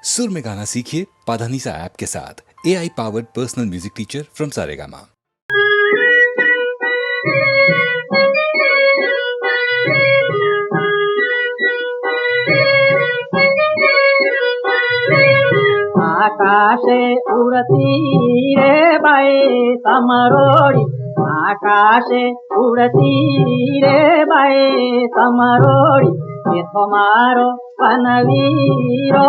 सुर में गाना सीखिए पाधानीसा ऐप के साथ। AI powered personal music teacher from Saregama. आकाशे उड़ती रे बाई समरोड़ी, आकाशे उड़ती रे बाई समरोड़ी, ये तुम्हारो पनवीरो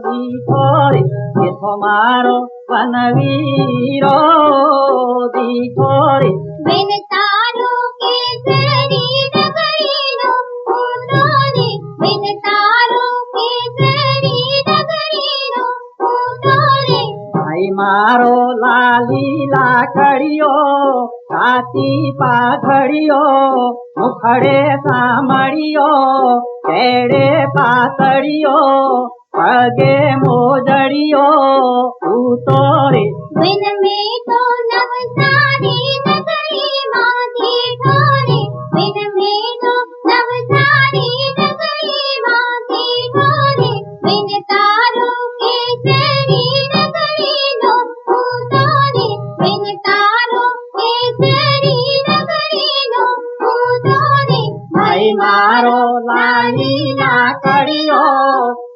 दीठोरे, ये तुम्हारो पनवीरो दीठोरे। बिन तारो के तेरी नगरीनो फूटोरे, बिन तारो के तेरी नगरीनो फूटोरे। भाई मारो लाली लाकड़ियो काती पाघड़ियो, मुखड़े सामड़ियो केड़े पातड़ियो, पगे मोजड़ियो उतोरे। बिन में तो नवसारी नगरी माधी ठोरे, बिन में तो नवसारी नगरी माधी ठोरे। बिन तारो के तेरी नगरी नो फूटोरे, बिन तारो के तेरी नगरी नो फूटोरे। भाई मारो लाली लाकड़ियो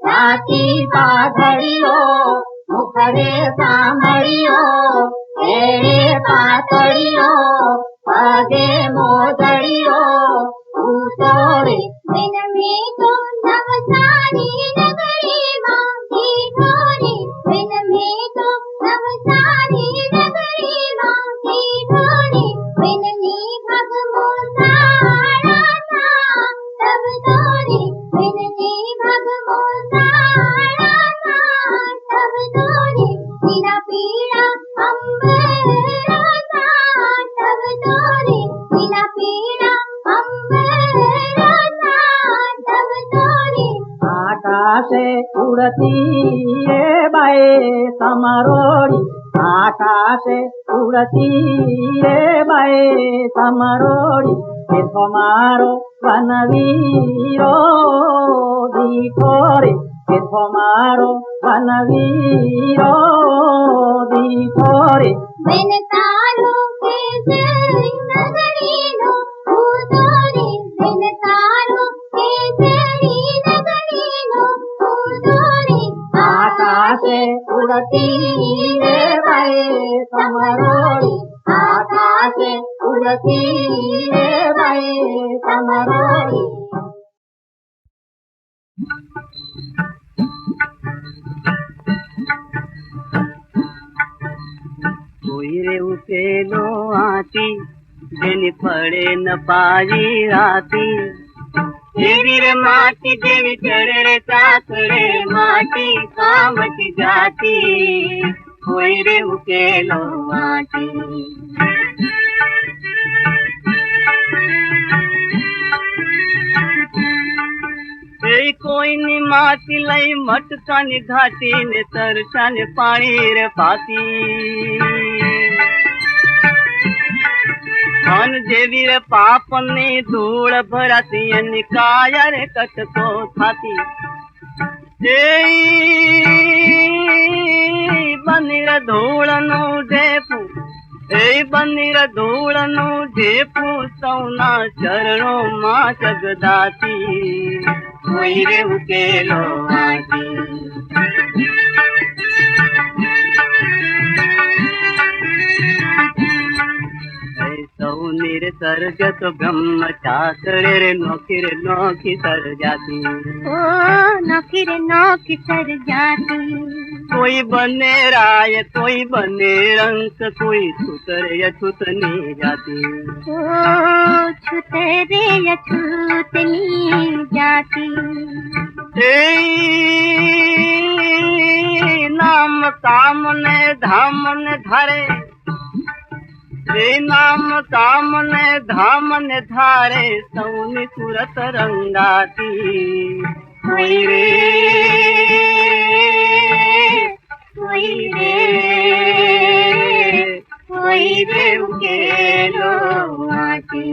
काती पाघड़ियो, मुखड़े सामड़ियो केड़े पातड़ियो, पगे मोजड़ियो उतोरे। बिन में तो नवसारी नगरी माधी ठोरे, बिन में तो नवसारी नगरी माधी ठोरे। बिन नी भग मोसाड़ा सा सब तोरे, बिन नी भग मोसाड़ा सा सब तोरे। तेरा पीड़ा अम्बरा सा सब तोरे, तेरा पीड़ा अम्बरा सा सब तोरे। आकाशे उड़ती रे बाई समरोड़ी, आकाशे उड़ती रे बाई समरोड़ी, ये तुम्हारो वनवीरो दीठोरे, ये तुम्हारो वनवीरो दीठोरे। बिन तारो के तेरी नगरी नो फूटोरे, बिन तारो के तेरी नगरी नो फूटोरे। आकाशे उड़ती रे बाई समरोड़ी, आकाशे उड़ती रे बाई समरोड़ी। कोई रे उकेलो आती जेनी पड़े न पाई राती, देवी रे माटी देवी चढ़े रे चाकरे माटी कामटी जाती। कोई रे उकेलो आती कोई नी माटी लई मटका नि घाटी ने तरसा ने पानी रे पाती। धन देवी रे पाप ने धूल भराती निकाया रे कटको थाती। बनीर धूल नु ढेपू, बनीर धूल नु ढेपू सौना चरणों मां जगदाती। कोई रे उकेलो आती सौनीर सर्जत ब्रह्म चाकरे रे नौकी रे नौकी सर जाती। ओ नौकी रे नौकी सर जाती। कोई बने राय कोई बने रंक, कोई छुतरे या छुतनी जाती। ओ छुतरे या छुतनी जाती। नाम काम ने धाम ने धारे, नाम काम ने धाम ने धारे सौनी सूरत रंगाती। कोई रे कोई रे कोई रे उकेलो आती।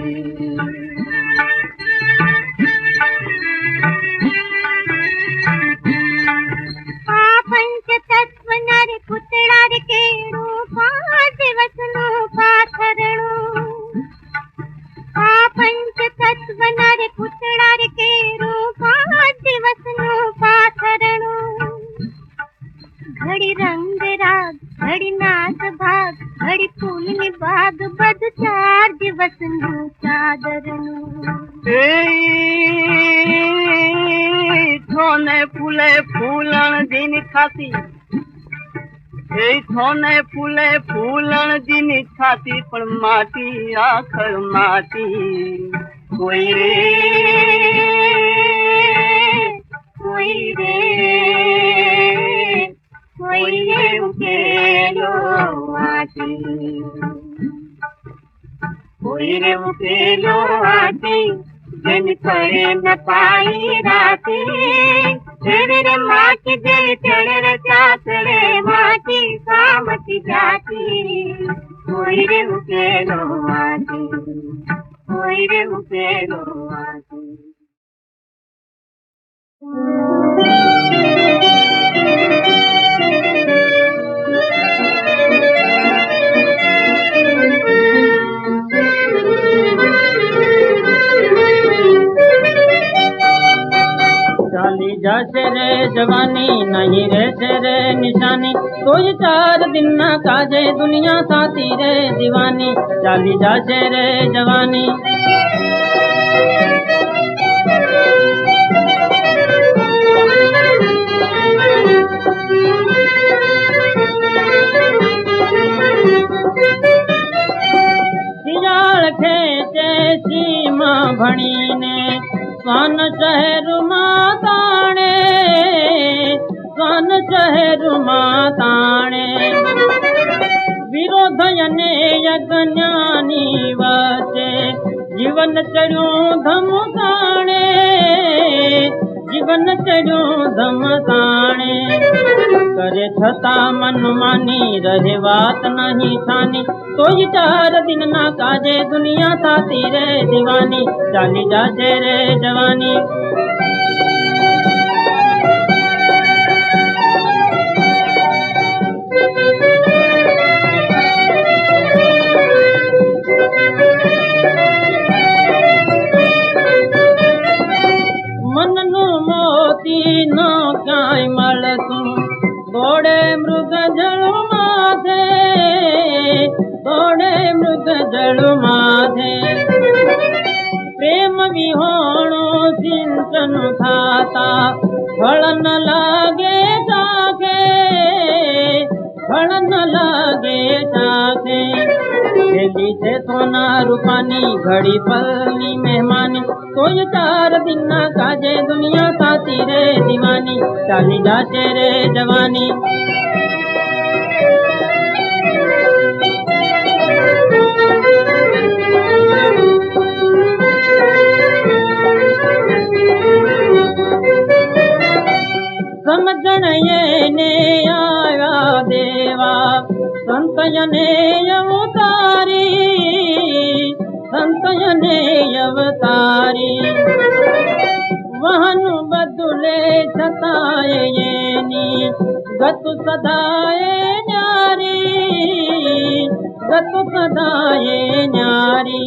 ફૂલણ જીની છાતી એ થોને ફૂલે ફૂલણ જીની છાતી પણ માટી આખર માટી કોઈ રે ઉકેલો આટી કોઈ રે ઉકેલો આટી જેની પડે ન પાણી રાતી ચડે રે માટી જેની ચડે રે ચાતડે માટી સામતી જાતી કોઈ રે ઉકેલો આટી કોઈ રે ઉકેલો આટી चाली जासे रे जवानी नहीं रहते रे निशानी कोई 4 दिन न काजे दुनिया साथी रे दीवानी चाली जासे रे जवानी सियाल खेचे सीमा भणीने स्वान शहर माताणे स्वान शहर माताणे विरोध यने यज्ञानी वचे जीवन चढ़्यो धमकाणे जीवन चढ़्यो धमकाणे करे छता मन मानी रहे बात नहीं ठानी कोई 4 दिन ना काजे दुनिया साथी रे दीवानी चाली जासे रे जवानी मन नु मोती न क्याय मळतु गोड़े मृग जळु माथे गोड़े मृग जळु माथे प्रेम विहोणो सिंचन थाता फळ न लागे चाखे फळ न लागे चाखे खेली से सोना रूपानी घड़ी पलनी मेहमानी कोई 4 दिन न काजे दुनिया साथी रे दीवानी चाली जासे रे जवानी समझण ये ने आया देवा संतयने अवतारी संतयने अवतारी वहनु बदुले छताए येनी गतु सदाए न्यारी गतु सदाए न्यारी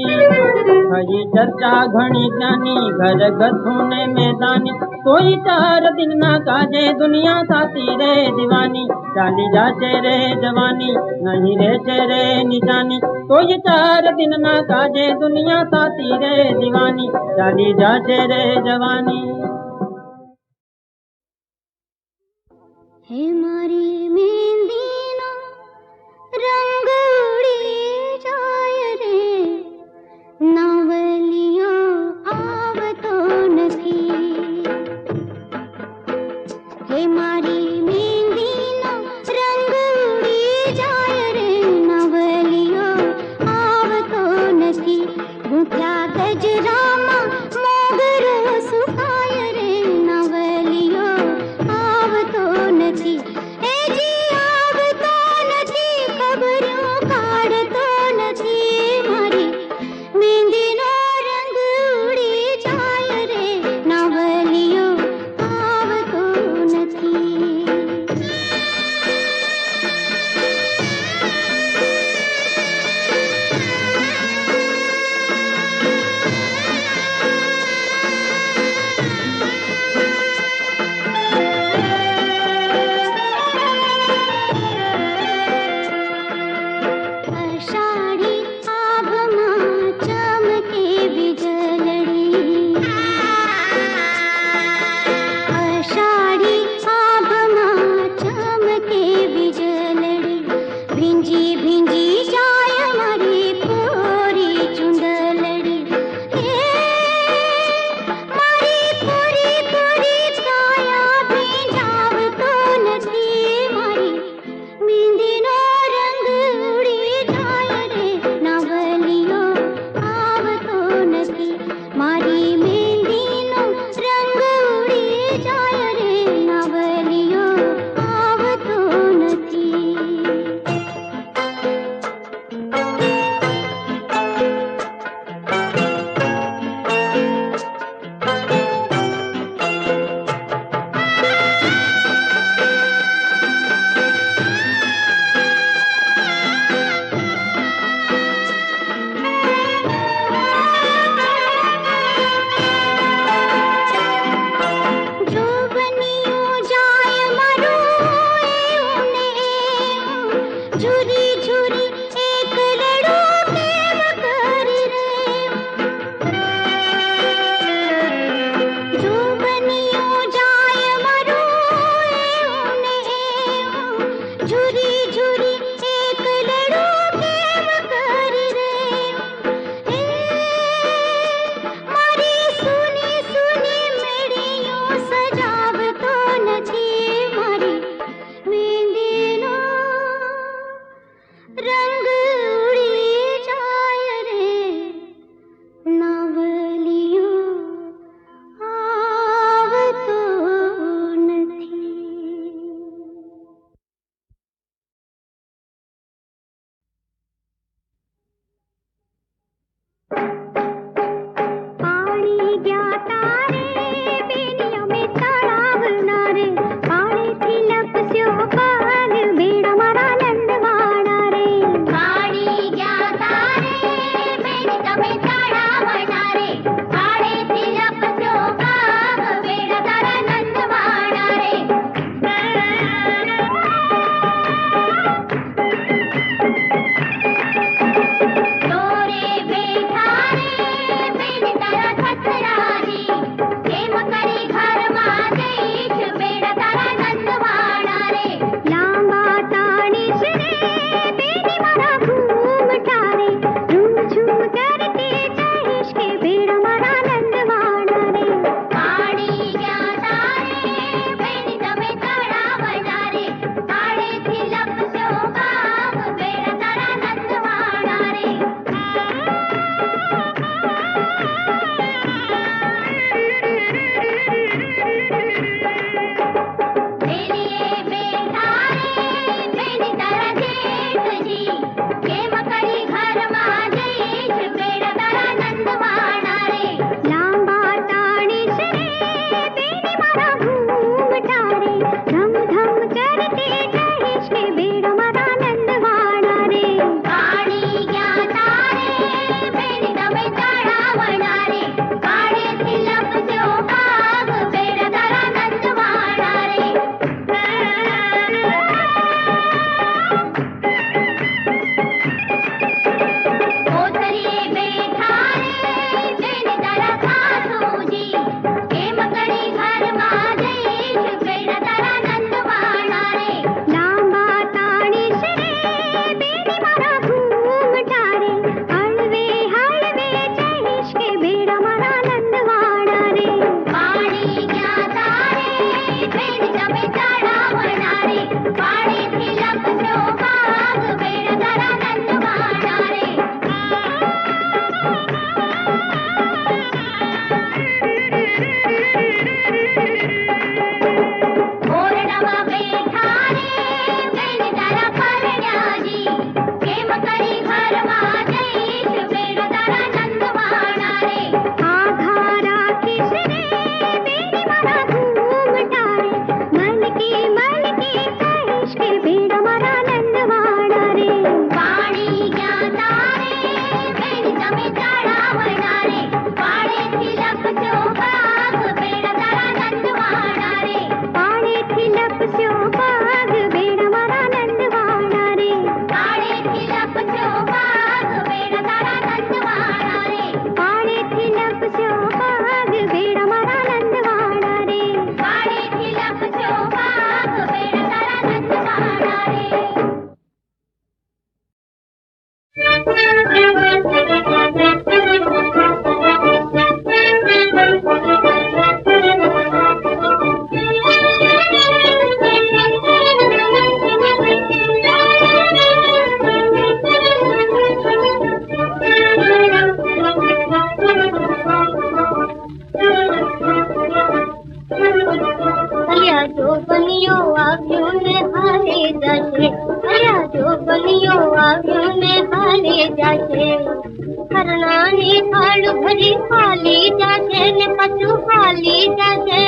हरी चर्चा घणी ज्ञानी घर गथुने मैदानी कोई 4 दिन ना काजे दुनिया साथी रे दीवानी चाली जासे रे जवानी नहीं रहते रे निशानी कोई 4 दिन ना काजे दुनिया साथी रे दीवानी चाली जासे रे जवानी हे मारी मेहंदीनो रंग उड़ी जाय रे नावलिया आवतो नथी हे मारी मेहंदीनो रंग उड़ी जाय रे नावलिया आवतो नथी भूख्या गजरामा मोगरो सुखाय रे नावलिया आवतो नथी ए जी आवतो नथी खबरियों काढतो नथी मारी मेहंदीनो रंग उड़ी जाय रे नावलियो आवतो नथी लपस्यो बाग बेड़ा मारा नंदवाना रे काळे थी लपस्यो बाग बेड़ा तारा नंदवाना रे काळे थी लपस्यो बाग बेड़ा मारा नंदवाना रे काळे थी लपस्यो बाग बेड़ा तारा नंदवाना रे अलिया जो बनियो आव्यो ने हारे जाशे अलिया जो बनियो आव्यो ने हारे जाशे हरनानी थाल भरी खाली जाशे ने पचू खाली जाशे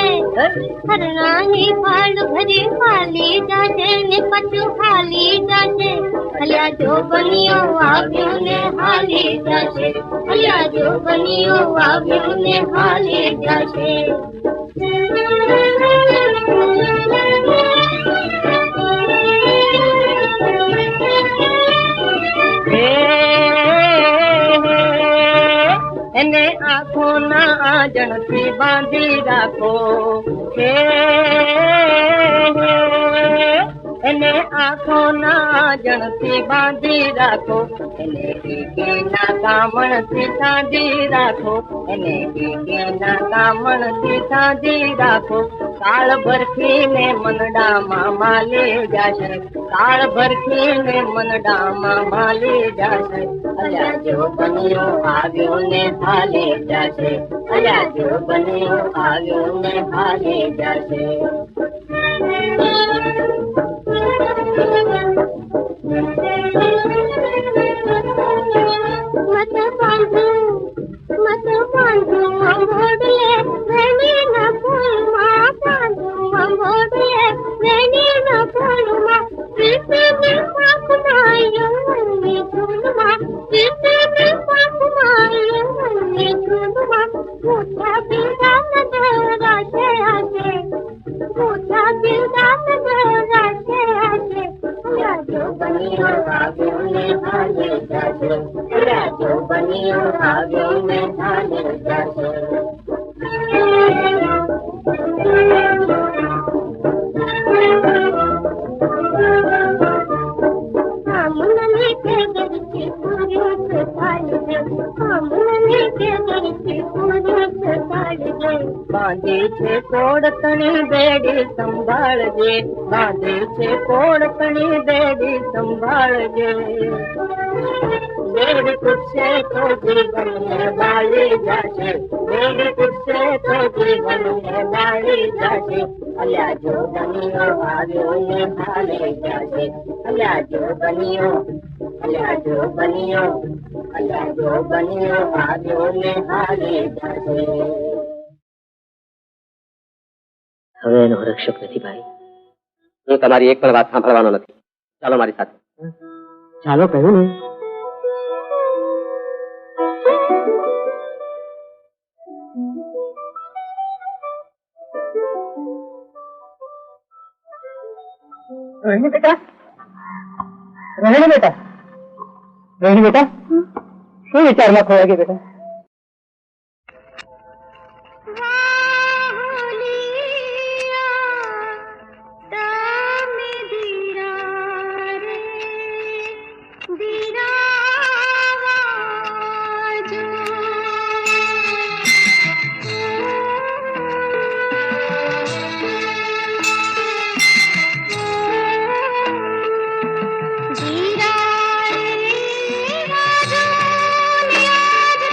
हरनानी थाल भरी खाली जाशे ने पचू खाली जाशे अलिया जो बनियो आव्यो ने हारे जाशे अलिया जो बनियो आव्यो ने हारे जाशे એને આંખોના આંજણથી બાંધી રાખો એને આંખોના આંજણથી બાંધી રાખો એને કીકીના કામણથી સાંધી રાખો એને કીકીના કામણથી સાંધી રાખો કાળ ભરખીને મનડામાં માલી જાશે કાળ ભરખીને મનડામાં માલી જાશે અલ્યા જો બન્યો આવ્યો ને હાલે જાશે અલ્યા જો બન્યો આવ્યો ને હાલે જાશે मत बांधू अंगोडले वेणी न फूलमा बांधू अंगोडले वेणी न फूलमा पीते में पाक मायो वन्नी झूलमा पीते में पाक मायो वन्नी झूलमा पूछा बिना न राशे आजे पूछा बिना न राशे आजे अलिया जो बनियो आव्यो ने हाले जाशे अलिया जो बनियो आव्यो ने हाले जाशे हमने के गरची पूरी से थाल दे हमने के गरची पूरी से थाल दे बांधी छे कोड़तणी बेड़ी संभाळजे बांधी छे कोड़तणी बेड़ी संभाळजे बेड़ी कुछे तो जीवन में बाली जाशे बेड़ी कुछे तो जीवन में बाली जाशे अल्या जो बनियो आव्यो ने हाले जाशे अल्या जो बनियो अल्या जो बनियो अल्या जो बनियो आव्यो ने हाले जाशे હવે એનો રક્ષક નથી ભાઈ હું તમારી એક પણ વાત સાંભળવાનો નથી ચાલો મારી સાથે ચાલો કહ્યું ને रोहिणी बेटा रोहिणी बेटा શું વિચારમાં ખોવાઈ ગઈ બેટા धीरा रे राजो ने आज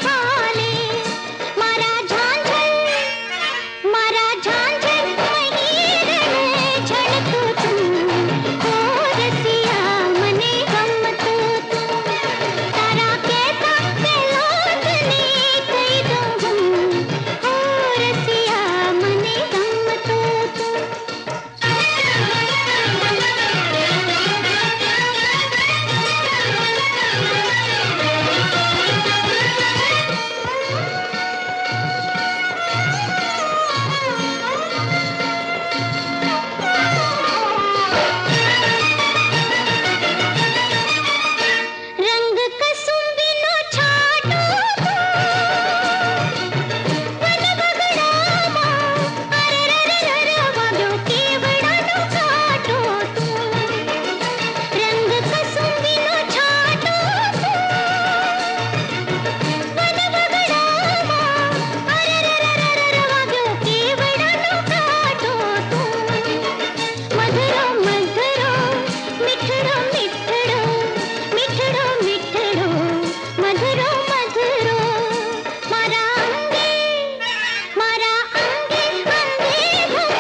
ભાલે મારા ઝાંઝર મહીરને ઝળકતું તું ઓ રસિયા મને ગમતું તું તારા કહેતા પેલો તને કહી દઉં ઓ રસિયા મને ગમતું તું રંગ કસુંબીનો છાંટો વન બગડામાં અરરરરર વાગ્યો કેવડાનો કાંટો રંગ કસુંબીનો છાંટો વન બગડામાં અરરરરર વાગ્યો કેવડાનો કાંટો મધુરો મધુરો મીઠડો મીઠડો મીઠડો મીઠડો મધુરો મધુરો મારા અંગે અંગે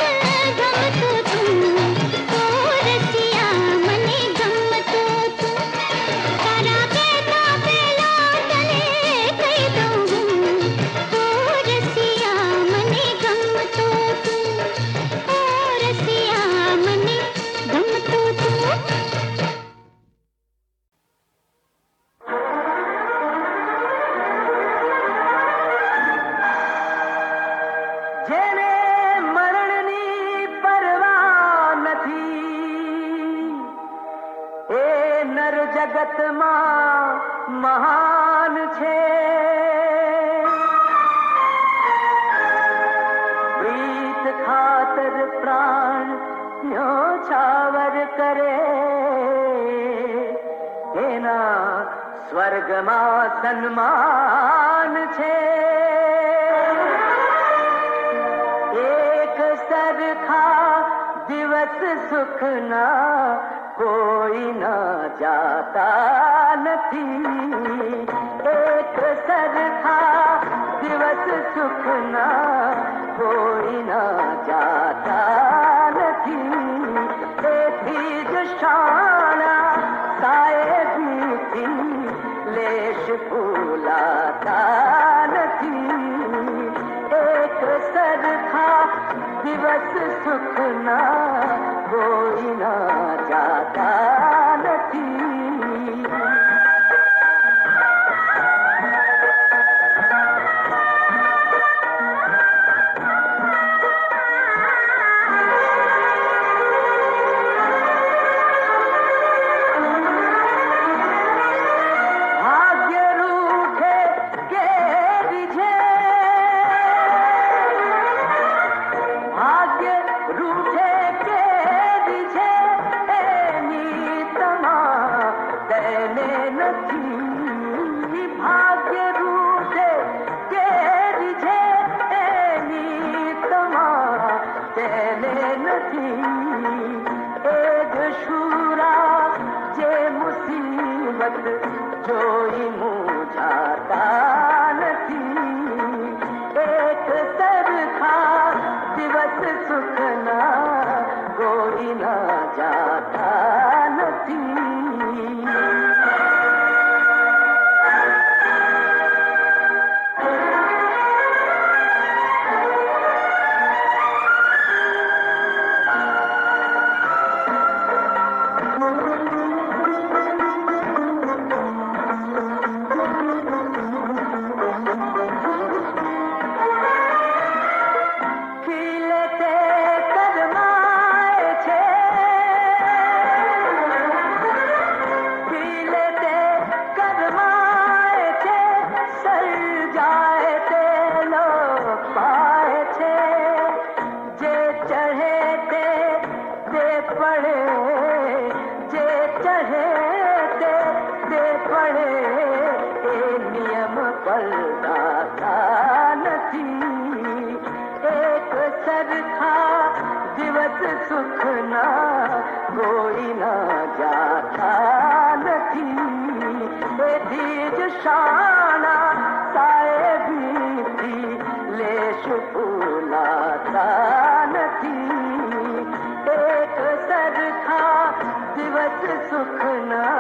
ગમતું તું ઓ રસિયા મને ગમતું તું તારા કહેતા પેલા તને કહી દઉં ઓ રસિયા મને ગમતું તું ઓ રસિયા મને ગમતું તું જેને મરણની પરવા નથી એ નર જગતમાં મહાન છે પ્રીત ખાતર પ્રાણ ન્યોછાવર કરે એના સ્વર્ગમાં સન્માન છે એક સરખા દિવસ સુખના કોઈ ના જાતા નથી એક સરખા દિવસ સુખના કોઈ ના જાતા નથી એથી જ શાણા સાહેબીથી લેશ ભૂલાતા નથી એક સરખા દિવસ સુખના કોઈ ના જાતા નથી ભાગ્ય રૂઠે કે રીઝે ભાગ્ય રૂઠે કે રીઝે એની તમા તેને નથી ભાગ્ય રૂઠે કે રીઝે એની તમા તેને નથી એ જ શુરા જે મુસીબત જોઈ મૂંઝાતા નથી એક સરખા દિવસ સુખના કોઈ ના જાતા નથી ખીલે તે કરમાય છે ખીલે તે કરમાય છે સર્જાય તે લોપાય છે જે ચહે તે પડે જે ચહે તે પડે એ નિયમ પલટાતા નથી એક સરખા દિવસ સુખના કોઈ ના જાતા નથી એથી જ શાણા ભૂલાતા નથી એક સરખા દિવસ સુખના